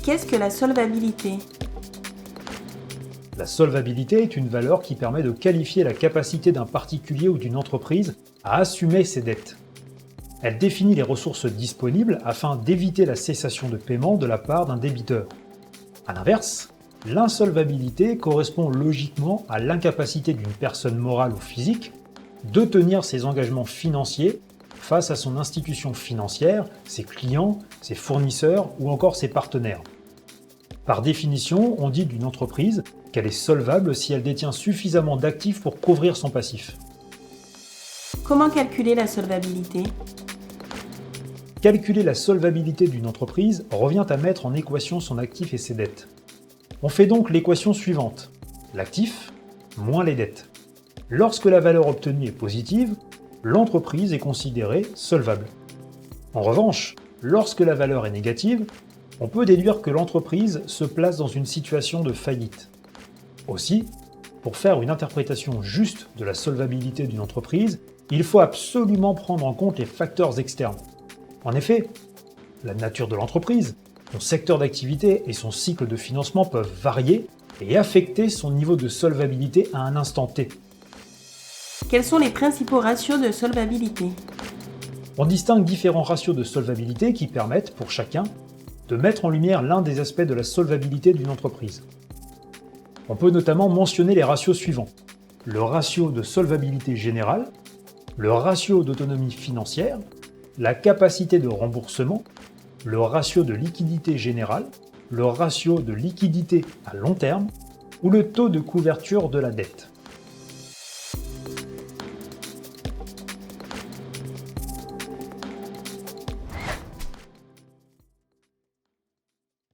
Qu'est-ce que la solvabilité? La solvabilité est une valeur qui permet de qualifier la capacité d'un particulier ou d'une entreprise à assumer ses dettes. Elle définit les ressources disponibles afin d'éviter la cessation de paiement de la part d'un débiteur. A l'inverse, l'insolvabilité correspond logiquement à l'incapacité d'une personne morale ou physique de tenir ses engagements financiers face à son institution financière, ses clients, ses fournisseurs ou encore ses partenaires. Par définition, on dit d'une entreprise qu'elle est solvable si elle détient suffisamment d'actifs pour couvrir son passif. Comment calculer la solvabilité? Calculer la solvabilité d'une entreprise revient à mettre en équation son actif et ses dettes. On fait donc l'équation suivante. L'actif moins les dettes. Lorsque la valeur obtenue est positive, l'entreprise est considérée solvable. En revanche, lorsque la valeur est négative, on peut déduire que l'entreprise se place dans une situation de faillite. Aussi, pour faire une interprétation juste de la solvabilité d'une entreprise, il faut absolument prendre en compte les facteurs externes. En effet, la nature de l'entreprise, son secteur d'activité et son cycle de financement peuvent varier et affecter son niveau de solvabilité à un instant T. Quels sont les principaux ratios de solvabilité? On distingue différents ratios de solvabilité qui permettent, pour chacun, de mettre en lumière l'un des aspects de la solvabilité d'une entreprise. On peut notamment mentionner les ratios suivants. Le ratio de solvabilité générale, le ratio d'autonomie financière, la capacité de remboursement, le ratio de liquidité générale, le ratio de liquidité à long terme ou le taux de couverture de la dette.